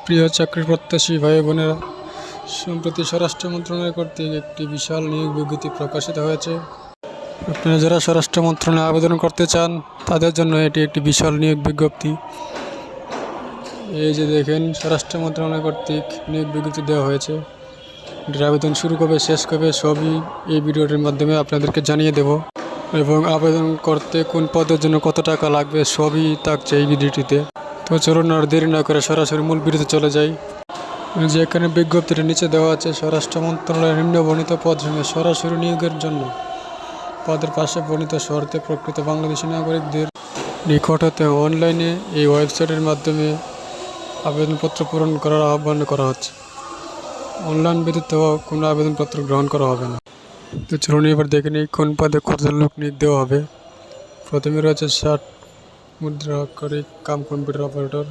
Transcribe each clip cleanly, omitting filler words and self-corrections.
প্রিয় চাকরি প্রত্যাশী ভাই বোনেরা, সম্প্রতি স্বরাষ্ট্র মন্ত্রণালয় কর্তৃক একটি বিশাল নিয়োগ বিজ্ঞপ্তি প্রকাশিত হয়েছে। আপনারা যারা স্বরাষ্ট্র মন্ত্রণালয়ে আবেদন করতে চান তাদের জন্য এটি একটি বিশাল নিয়োগ বিজ্ঞপ্তি। এই যে দেখেন, স্বরাষ্ট্র মন্ত্রণালয় কর্তৃক নিয়োগ বিজ্ঞপ্তি দেওয়া হয়েছে। এটির আবেদন শুরু কবে শেষ কবে সবই এই ভিডিওটির মাধ্যমে আপনাদেরকে জানিয়ে দেব, এবং আবেদন করতে কোন পদের জন্য কত টাকা লাগবে সবই থাকছে এই ভিডিওটিতে। তো চলুন আর দেরি না করে সরাসরি মূল ভিডিওতে চলে যাই। যে এখানে বিজ্ঞপ্তির নিচে দেওয়া আছে, স্বরাষ্ট্র মন্ত্রণালয়ের নিম্ন বর্ণিত পদ সঙ্গে সরাসরি নিয়োগের জন্য পদের পাশে বর্ণিত শর্তে প্রকৃত বাংলাদেশি নাগরিকদের নিকট হতে অনলাইনে এই ওয়েবসাইটের মাধ্যমে আবেদনপত্র পূরণ করার আহ্বান করা হচ্ছে। অনলাইন ব্যতীত কোনো আবেদনপত্র গ্রহণ করা হবে না। তো চলুন এবার দেখে নিই কোন পদে কতজন লোক নিয়োগ দেওয়া হবে। প্রথমে রয়েছে 60 মুদ্রাক্ষরিক কাম কম্পিউটার অপারেটর,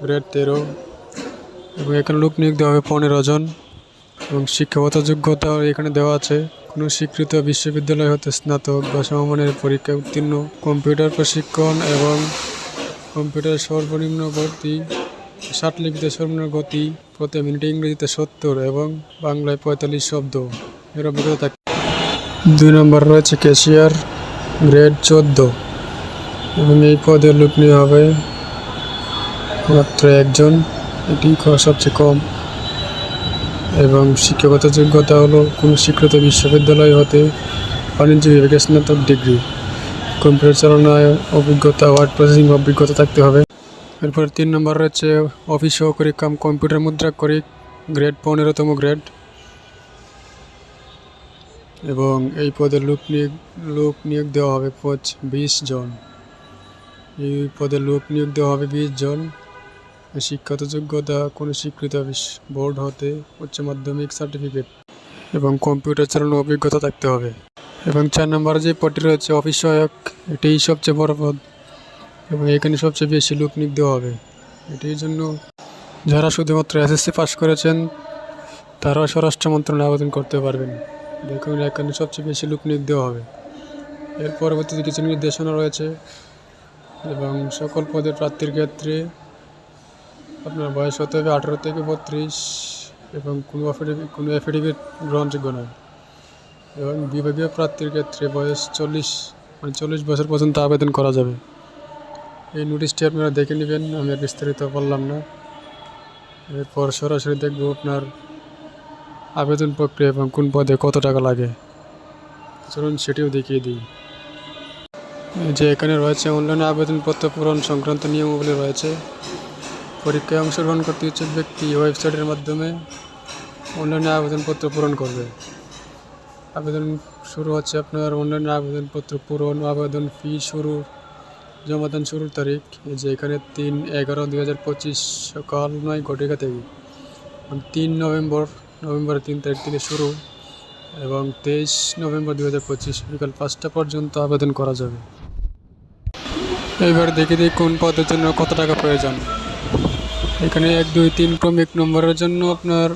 গ্রেড 13, এবং এখানে লোক নিয়োগ দেওয়া হবে 15 জন। এবং শিক্ষাগত যোগ্যতা এখানে দেওয়া আছে, কোনো স্বীকৃত বিশ্ববিদ্যালয় হতে স্নাতক বা সমমানের পরীক্ষায় উত্তীর্ণ, কম্পিউটার প্রশিক্ষণ এবং কম্পিউটার সর্বনিম্ন গতি 60 লিপিতে সর্বনিম্ন গতি প্রতি মিনিটে ইংরেজিতে 70 এবং বাংলায় 45 শব্দ এর অভিজ্ঞতা থাকে। 2 নম্বর রয়েছে ক্যাশিয়ার, গ্রেড 14, এবং এই পদে লোক নেওয়া হবে মাত্র 1 জন, এটি সবচেয়ে কম। এবং শিক্ষাগত যোগ্যতা হলো কোনো স্বীকৃত বিশ্ববিদ্যালয় হতে বাণিজ্য বিভাগে স্নাতক ডিগ্রি, কম্পিউটার চালনায় অভিজ্ঞতা, ওয়ার্ড প্রসেসিং অভিজ্ঞতা থাকতে হবে। এরপর 3 নম্বর রয়েছে অফিস সহকারী কাম কম্পিউটার মুদ্রাক্ষরিক, গ্রেড 15তম গ্রেড, এবং এই পদে লোক নিয়োগ দেওয়া হবে 20 জন। এই পদে লোক নিয়োগ দেওয়া হবে 20 জন। শিক্ষাগত যোগ্যতা কোনো স্বীকৃত বোর্ড হতে উচ্চ মাধ্যমিক সার্টিফিকেট এবং কম্পিউটার চালানোর অভিজ্ঞতা থাকতে হবে। এবং 4 নম্বর যে পদটি রয়েছে অফিস সহায়ক, এটিই সবচেয়ে বড় পদ এবং এখানে সবচেয়ে বেশি লোক নিয়োগ দেওয়া হবে। এটির জন্য যারা শুধুমাত্র এসএসসি পাস করেছেন তারাও স্বরাষ্ট্র মন্ত্রণালয়ে আবেদন করতে পারবেন। দেখুন, এখানে সবচেয়ে বেশি লোক নিয়োগ দেওয়া হবে। এর পরবর্তীতে কিছু নির্দেশনা রয়েছে, এবং সকল পদের প্রার্থীর ক্ষেত্রে আপনার বয়স হতে হবে 18 থেকে 32, এবং কোনো অ্যাফিডেভিট গ্রহণযোগ্য নয়। এবং বিভাগীয় প্রার্থীর ক্ষেত্রে বয়স 40 বছর পর্যন্ত আবেদন করা যাবে। এই নোটিশটি আপনারা দেখে নেবেন, আমি আর বিস্তারিত বললাম না। এরপর সরাসরি দেখব আপনার আবেদন প্রক্রিয়া এবং কোন পদে কত টাকা লাগে। চলুন সেটিও দেখিয়ে দিই। যে এখানে রয়েছে অনলাইনে আবেদনপত্র পূরণ সংক্রান্ত নিয়মাবলী রয়েছে। পরীক্ষায় অংশগ্রহণ করতে ইচ্ছুক ব্যক্তি ওয়েবসাইটের মাধ্যমে অনলাইনে আবেদনপত্র পূরণ করবে। আবেদন শুরু হচ্ছে আপনার অনলাইনে আবেদনপত্র পূরণ, আবেদন ফি জমাদান শুরুর তারিখ এই যে এখানে 3/11/2025 সকাল 9 থেকে 3 নভেম্বর 3 তারিখ থেকে শুরু, এবং 23 নভেম্বর 2025 বিকাল 5টা পর্যন্ত আবেদন করা যাবে। এবার দেখে দিই কোন পদের জন্য কত টাকা প্রয়োজন। এখানে 1, 2, 3 ক্রমিক নম্বরের জন্য আপনার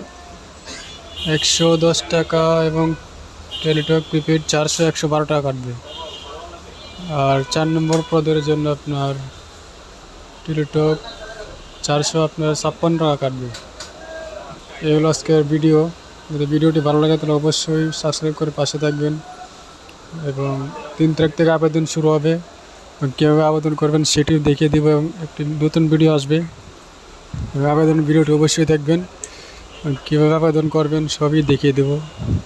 110 টাকা এবং টেলিটক প্রিপেড 400 112 টাকা কাটবে। আর 4 নম্বর পদের জন্য আপনার টেলিটক 400 আপনার 56 টাকা কাটবে। এই হলো আজকের ভিডিও। যদি ভিডিওটি ভালো লাগে তাহলে অবশ্যই সাবস্ক্রাইব করে পাশে থাকবেন। এবং 3 তারিখ থেকে আবেদন শুরু হবে, কীভাবে আবেদন করবেন সেটিও দেখিয়ে দেবো, এবং একটি নতুন ভিডিও আসবে। আবেদন ভিডিওটি অবশ্যই দেখবেন, কীভাবে আবেদন করবেন সবই দেখিয়ে দেবো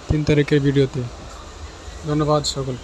3 তারিখের ভিডিওতে। ধন্যবাদ সকল।